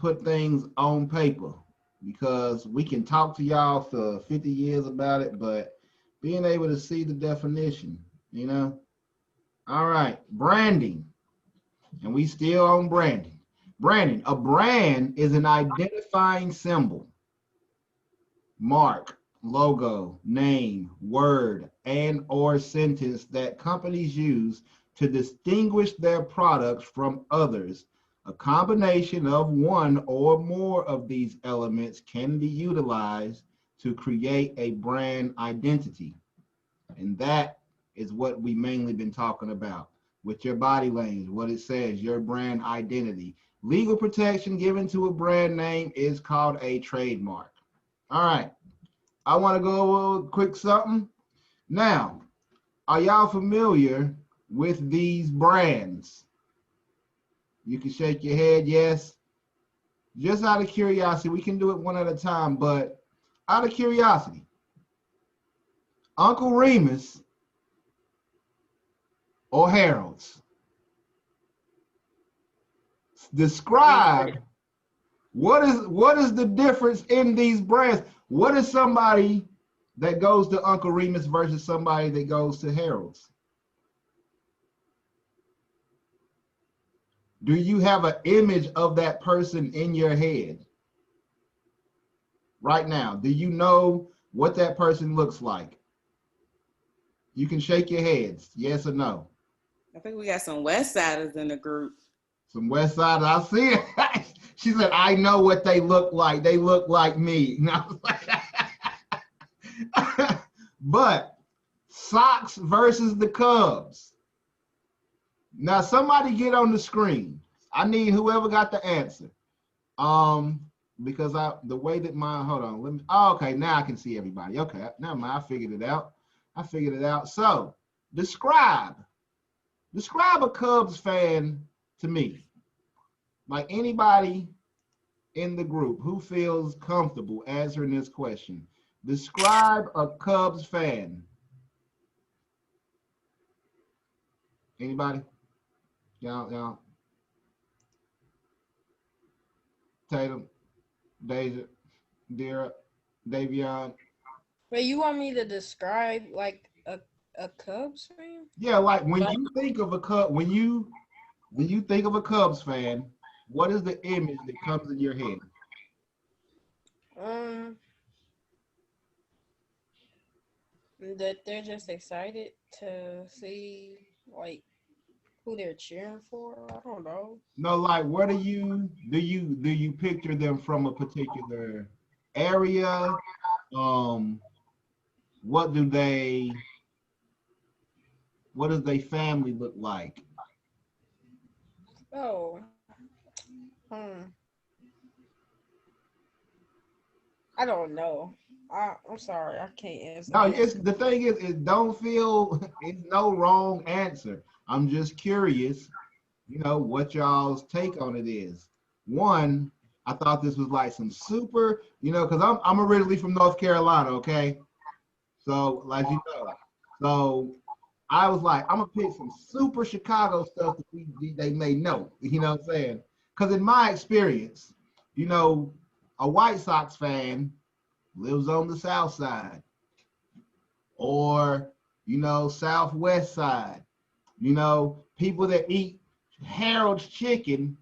put things on paper because we can talk to y'all for 50 years about it, but being able to see the definition, you know? All right, branding. And we still on branding. Branding, a brand is an identifying symbol, mark, logo, name, word, and or sentence that companies use to distinguish their products from others. A combination of one or more of these elements can be utilized to create a brand identity. And that is what we mainly been talking about with your body language, what it says, your brand identity. Legal protection given to a brand name is called a trademark. All right, I want to go over a quick something. Now, are y'all familiar with these brands? You can shake your head, yes. Just out of curiosity, we can do it one at a time, but out of curiosity, Uncle Remus or Harold's? Describe what is the difference in these brands? What is somebody that goes to Uncle Remus versus somebody that goes to Harold's? Do you have an image of that person in your head right now? Do you know what that person looks like? You can shake your heads, yes or no. I think we got some West Siders in the group. Some West Siders, I see it. She said, I know what they look like. They look like me. But Sox versus the Cubs. Now, somebody get on the screen. I need whoever got the answer. Because the way that hold on, let me, okay, now I can see everybody. Okay, never mind, I figured it out. So, describe a Cubs fan to me. Like anybody in the group who feels comfortable answering this question. Describe a Cubs fan. Anybody? Y'all. Tatum, Deja, Dira, Davion. Wait, you want me to describe like a Cubs fan? Yeah, like when you think of a Cubs fan, what is the image that comes in your head? That they're just excited to see like who they're cheering for. I don't know. No, like what do you picture them from a particular area? What does their family look like? Oh, I don't know. I'm sorry, I can't answer. No, the thing is, it don't feel it's no wrong answer. I'm just curious, what y'all's take on it is. One, I thought this was like some super, because I'm originally from North Carolina, okay? So, like so I was like, I'm gonna pick some super Chicago stuff that they may know, you know what I'm saying? Because in my experience, a White Sox fan lives on the South Side or, Southwest Side. People that eat Harold's chicken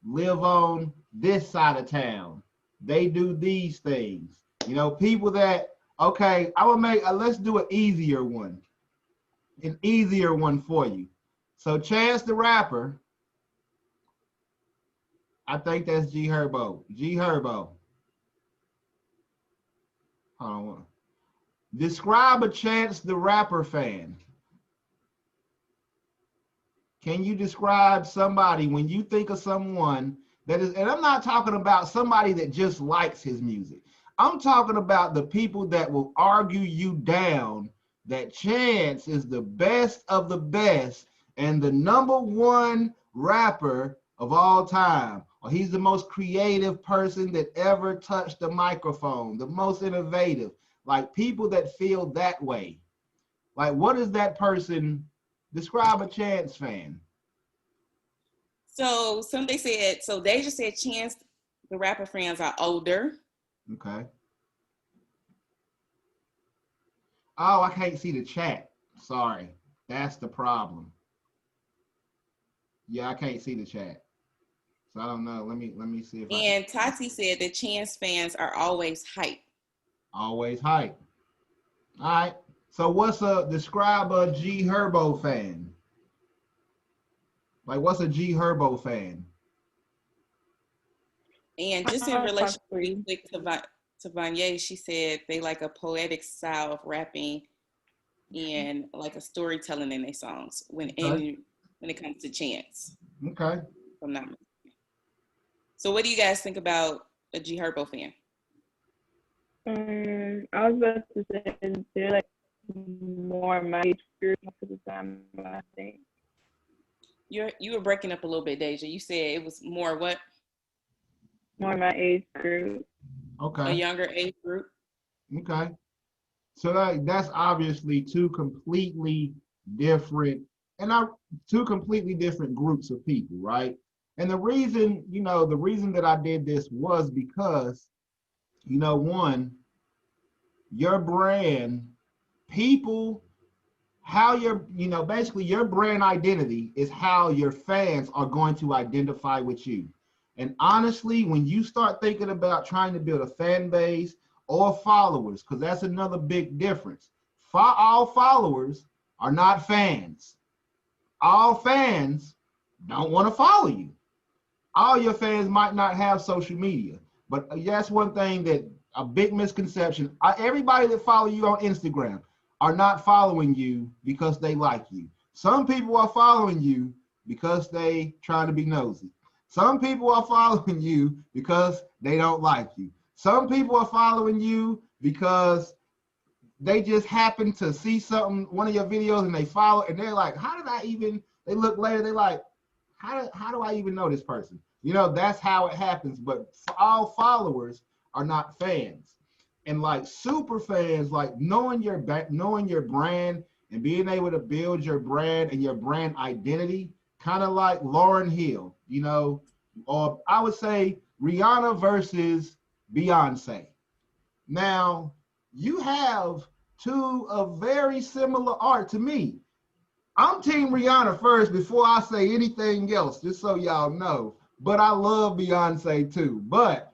live on this side of town. They do these things. People that, okay, I will make, let's do an easier one for you. So Chance the Rapper, I think that's G Herbo. Hold on. Describe a Chance the Rapper fan. Can you describe somebody when you think of someone that is, and I'm not talking about somebody that just likes his music. I'm talking about the people that will argue you down that Chance is the best of the best and the #1 rapper of all time. Or he's the most creative person that ever touched the microphone, the most innovative. Like people that feel that way. Like what is that person? Describe a Chance fan. So they just said Chance The rapper friends are older. Okay. Oh, I can't see the chat. Sorry. That's the problem. Yeah, I can't see the chat. So I don't know. Let me see if I can And Tati said that Chance fans are always hype. always hype. All right. So describe a G Herbo fan? Like what's a G Herbo fan? And just in relation really Concrete. quick to Vanya, she said they like a poetic style of rapping and like a storytelling in their songs Okay. when it comes to Chance. Okay. If I'm not mistaken. So what do you guys think about a G Herbo fan? I was about to say they're like more my age group most of the time, I think. You were breaking up a little bit, Deja. You said it was more what? More my age group. A Okay. younger age group. Okay. So that's obviously different, and I two completely different groups of people, right? And the reason that I did this was because, one, your brand, people, how basically your brand identity is how your fans are going to identify with you. And honestly, when you start thinking about trying to build a fan base or followers, because that's another big difference. All followers are not fans. All fans don't want to follow you. All your fans might not have social media, but that's one thing that a big misconception. Everybody that follow you on Instagram are not following you because they like you. Some people are following you because they trying to be nosy. Some people are following you because they don't like you. Some people are following you because they just happen to see something, one of your videos, and they follow, and they're like, how did I even, they look later, they're like, how do I even know this person? That's how it happens. But all followers are not fans. And like super fans, like knowing your brand and being able to build your brand and your brand identity, kind of like Lauryn Hill, or I would say Rihanna versus Beyonce. Now, you have two of very similar art to me. I'm Team Rihanna first before I say anything else, just so y'all know. But I love Beyonce too. But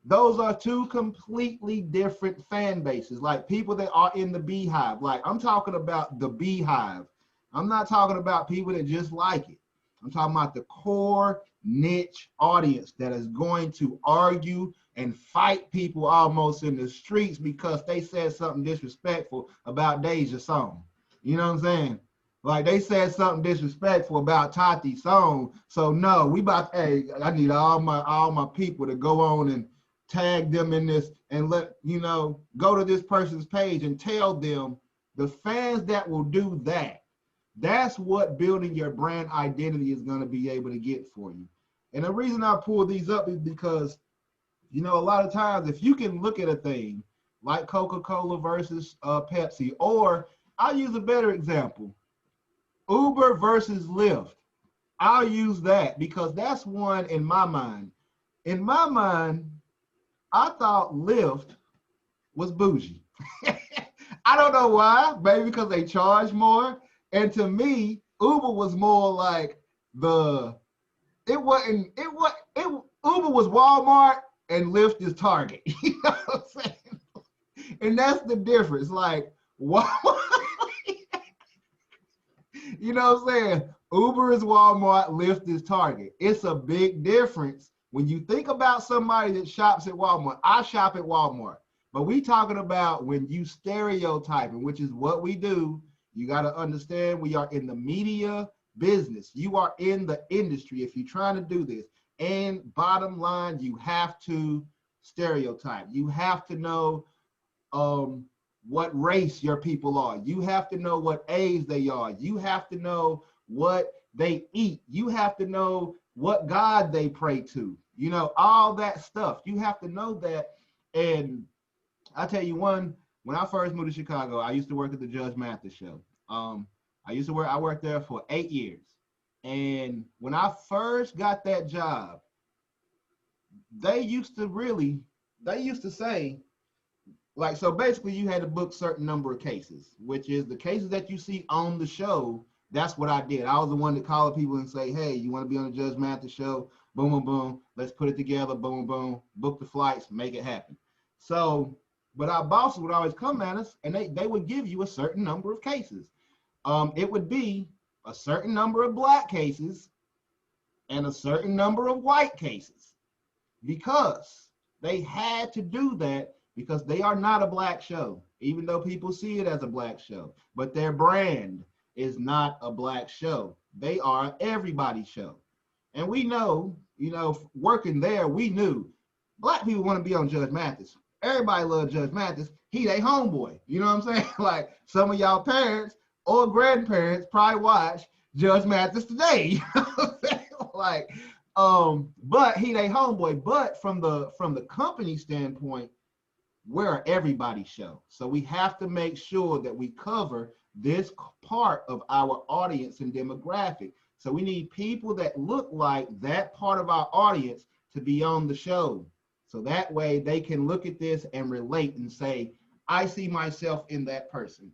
those are two completely different fan bases, like people that are in the beehive. Like I'm talking about the beehive. I'm not talking about people that just like it. I'm talking about the core niche audience that is going to argue and fight people almost in the streets because they said something disrespectful about Deja's song. You know what I'm saying? Like they said something disrespectful about Tati's song. So no, hey, I need all my people to go on and tag them in this and go to this person's page and tell them. The fans that will do that, that's what building your brand identity is going to be able to get for you. And the reason I pull these up is because a lot of times if you can look at a thing like Coca-Cola versus Pepsi, or I'll use a better example, Uber versus Lyft. I'll use that because that's one in my mind. In my mind, I thought Lyft was bougie. I don't know why, maybe because they charge more. And to me, Uber was more like Uber was Walmart and Lyft is Target. You know what I'm saying? And that's the difference. Like Walmart, you know what I'm saying? Uber is Walmart, Lyft is Target. It's a big difference. When you think about somebody that shops at Walmart, I shop at Walmart. But we talking about when you stereotyping, which is what we do. You got to understand we are in the media business. You are in the industry if you're trying to do this. And bottom line, you have to stereotype. You have to know what race your people are. You have to know what age they are. You have to know what they eat. You have to know what God they pray to. All that stuff. You have to know that. And I tell you when I first moved to Chicago, I used to work at the Judge Mathis show. I worked there for 8 years. And when I first got that job, they used to say, like, so basically you had to book certain number of cases, which is the cases that you see on the show. That's what I did. I was the one that called people and say, hey, you want to be on the Judge Mathis show? Boom, boom, boom. Let's put it together. Boom, boom. Book the flights, make it happen. So, but our bosses would always come at us and they would give you a certain number of cases. It would be a certain number of black cases and a certain number of white cases, because they had to do that because they are not a black show, even though people see it as a black show. But their brand is not a black show. They are everybody's show. And we know, working there, we knew black people want to be on Judge Mathis. Everybody loves Judge Mathis. He they homeboy. You know what I'm saying? Like some of y'all parents or grandparents probably watch Judge Mathis today. You know what I'm saying? Like, but he they homeboy. But from the company standpoint, we're everybody's show. So we have to make sure that we cover this part of our audience and demographic. So we need people that look like that part of our audience to be on the show. So that way they can look at this and relate and say, I see myself in that person.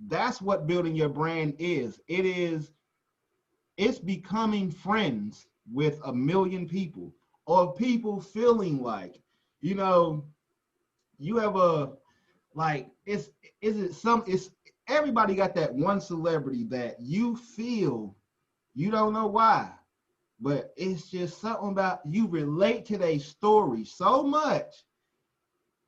That's what building your brand is. It's becoming friends with a million people, or people feeling like, you have it's everybody got that one celebrity that you feel, you don't know why, but it's just something about you relate to their story so much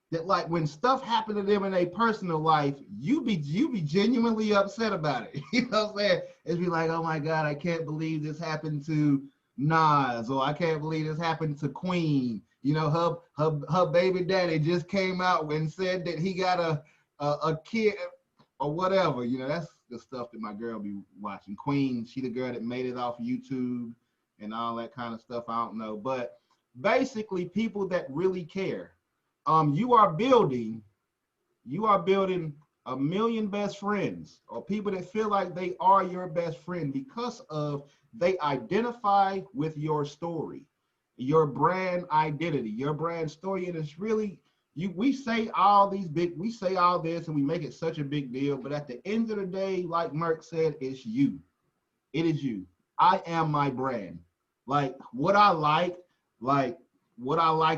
that, like, when stuff happened to them in their personal life, you be genuinely upset about it. You know what I'm saying? It's be like, oh my God, I can't believe this happened to Nas, or I can't believe this happened to Queen. Her baby daddy just came out and said that he got a kid or whatever. That's the stuff that my girl be watching. Queen, she the girl that made it off YouTube and all that kind of stuff. I don't know, but basically people that really care. You are building a million best friends, or people that feel like they are your best friend because of they identify with your story, your brand identity, your brand story. And it's really, we say all this and we make it such a big deal, but at the end of the day, like Merck said, it's you. It is you. I am my brand. Like what I like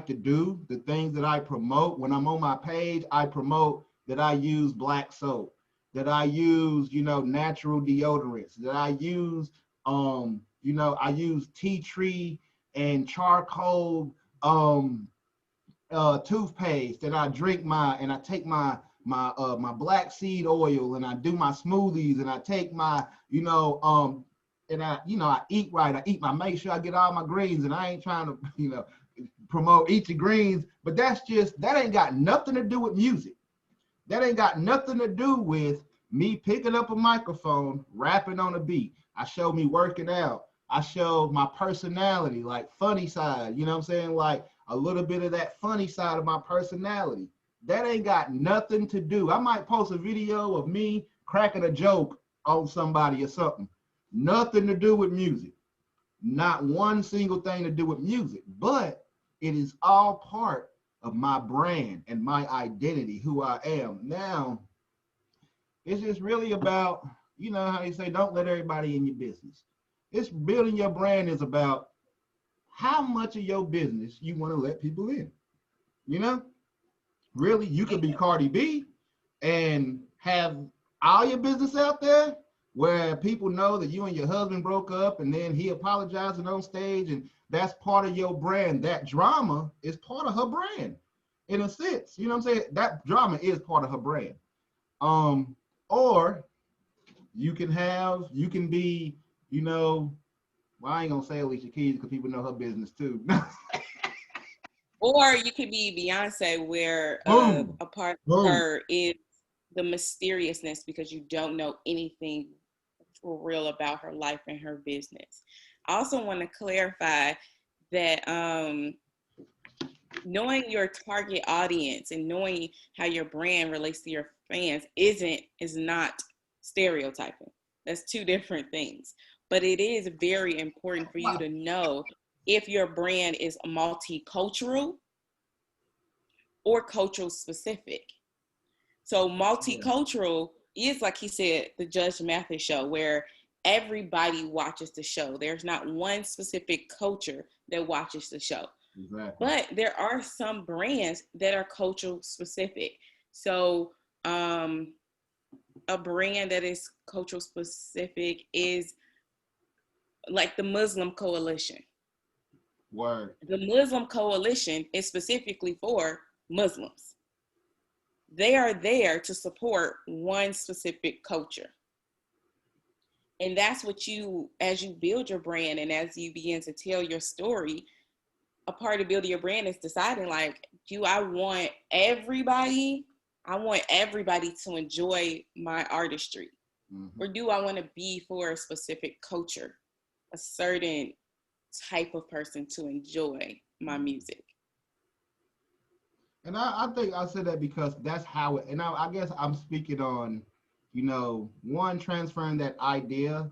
to do, the things that I promote when I'm on my page, I promote that I use black soap, that I use, natural deodorants, that I use, I use tea tree and charcoal toothpaste, that I drink and I take my black seed oil and I do my smoothies, and I take my, and I eat right. I make sure I get all my greens, and I ain't trying to, promote eat your greens, but that ain't got nothing to do with music. That ain't got nothing to do with me picking up a microphone, rapping on a beat. I show me working out. I show my personality, like funny side, you know what I'm saying? Like a little bit of that funny side of my personality. That ain't got nothing to do. I might post a video of me cracking a joke on somebody or something. Nothing to do with music. Not one single thing to do with music, but it is all part of my brand and my identity, who I am. Now, it's just really about, how they say, don't let everybody in your business. It's building your brand is about how much of your business you want to let people in. Really, you could be Cardi B and have all your business out there where people know that you and your husband broke up and then he apologizing on stage, and that's part of your brand. That drama is part of her brand in a sense. You know what I'm saying? That drama is part of her brand. Or you can be, well, I ain't gonna say Alicia Keys because people know her business too. Or you could be Beyonce, where a part of her is the mysteriousness, because you don't know anything for real about her life and her business. I also want to clarify that knowing your target audience and knowing how your brand relates to your fans is not stereotyping. That's two different things. But it is very important for you to know if your brand is multicultural or cultural specific. So multicultural is, like he said, the Judge Mathis show, where everybody watches the show. There's not one specific culture that watches the show. Exactly. But there are some brands that are cultural specific. So a brand that is cultural specific is like the Muslim Coalition. Word. The Muslim Coalition is specifically for Muslims. They are there to support one specific culture. And that's what you, as you build your brand and as you begin to tell your story, a part of building your brand is deciding, like, do I want everybody to enjoy my artistry? Or do I want to be for a specific culture, a certain type of person to enjoy my music? And I think I said that because that's how it, and I guess I'm speaking on, one, transferring that idea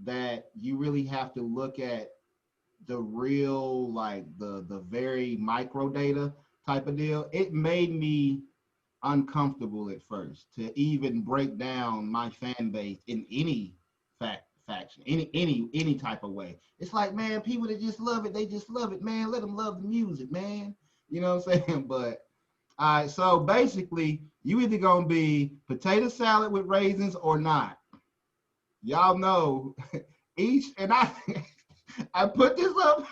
that you really have to look at the real, like the very micro data type of deal. It made me uncomfortable at first to even break down my fan base in any faction, any type of way. It's like, man, people that just love it, they just love it, man. Let them love the music, man. You know what I'm saying? But all right, so basically, you either gonna be potato salad with raisins or not. Y'all know each, and I put this up,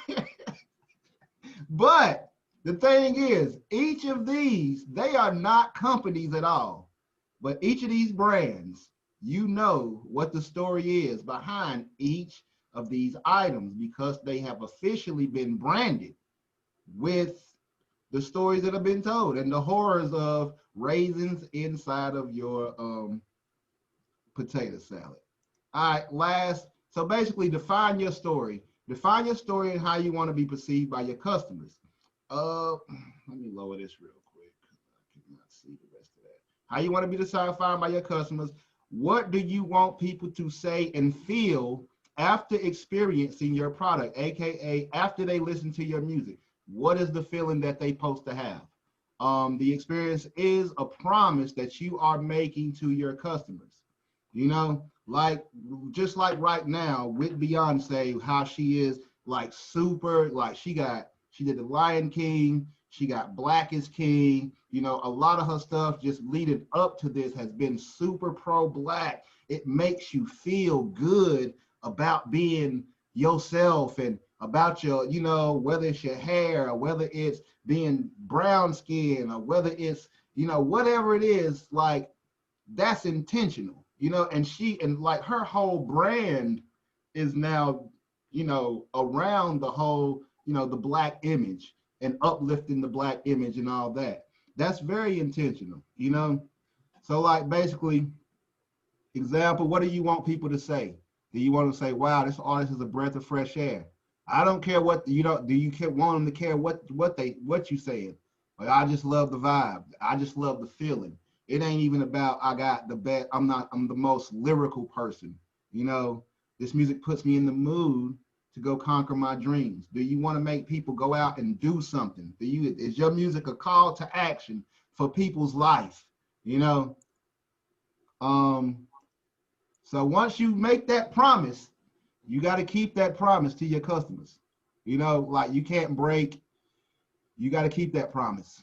but the thing is, each of these, they are not companies at all. But each of these brands, you know what the story is behind each of these items because they have officially been branded with the stories that have been told and the horrors of raisins inside of your potato salad. All right, last. So basically, define your story. Define your story and how you want to be perceived by your customers. Let me lower this real quick because I cannot see the rest of that. How you want to be defined by your customers. What do you want people to say and feel after experiencing your product, aka after they listen to your music? What is the feeling that they supposed to have? The experience is a promise that you are making to your customers. Like just like right now with Beyonce, how she is like super, like she did the Lion King, she got Black is King. A lot of her stuff just leading up to this has been super pro-Black. It makes you feel good about being yourself and about your, whether it's your hair or whether it's being brown skin or whether it's, whatever it is, like that's intentional, and like her whole brand is now, around the whole, the Black image and uplifting the Black image and all that. That's very intentional, So like basically, example, what do you want people to say? Do you want to say, wow, this artist is a breath of fresh air? I don't care what do you want them to care what you saying? Like, I just love the vibe. I just love the feeling. It ain't even about I got the best. I'm the most lyrical person. This music puts me in the mood to go conquer my dreams. Do you want to make people go out and do something? Is your music a call to action for people's life? So once you make that promise, you got to keep that promise to your customers. Like you can't break, you got to keep that promise.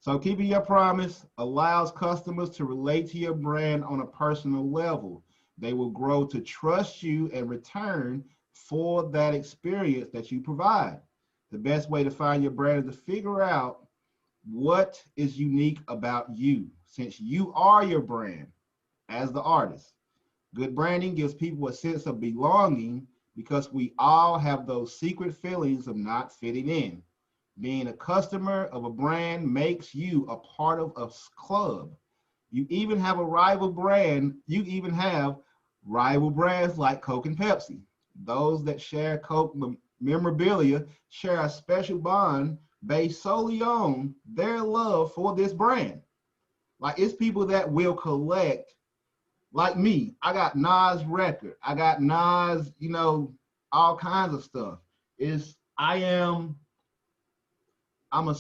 So keeping your promise allows customers to relate to your brand on a personal level. They will grow to trust you and return for that experience that you provide. The best way to find your brand is to figure out what is unique about you, since you are your brand as the artist. Good branding gives people a sense of belonging because we all have those secret feelings of not fitting in. Being a customer of a brand makes you a part of a club. You even have a rival brand. You even have rival brands like Coke and Pepsi. Those that share Coke memorabilia share a special bond based solely on their love for this brand. Like it's people that will collect, like me. I got Nas record. I got Nas, all kinds of stuff. I'm a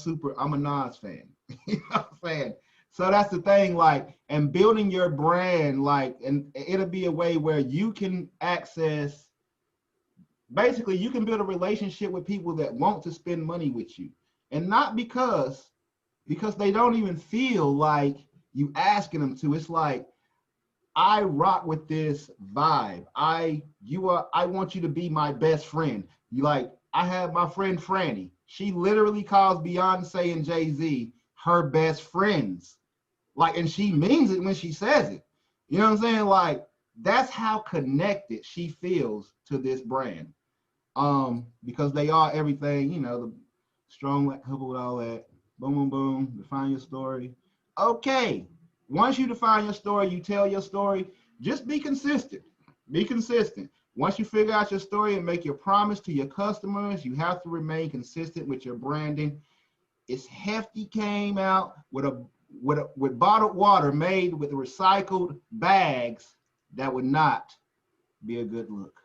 Nas fan. You know what I'm saying? So that's the thing, like, and building your brand, like, and it'll be a way where you can access, basically, you can build a relationship with people that want to spend money with you. And not because they don't even feel like you asking them to. It's like, I rock with this vibe. I want you to be my best friend. You like, I have my friend Franny. She literally calls Beyonce and Jay-Z her best friends. Like, and she means it when she says it. You know what I'm saying? Like, that's how connected she feels to this brand. Because they are everything, you know, the strong black couple with all that. Boom, boom, boom. Define your story. Okay. Once you define your story, you tell your story, just be consistent. Be consistent. Once you figure out your story and make your promise to your customers, you have to remain consistent with your branding. It's Hefty came out with bottled water made with recycled bags. That would not be a good look.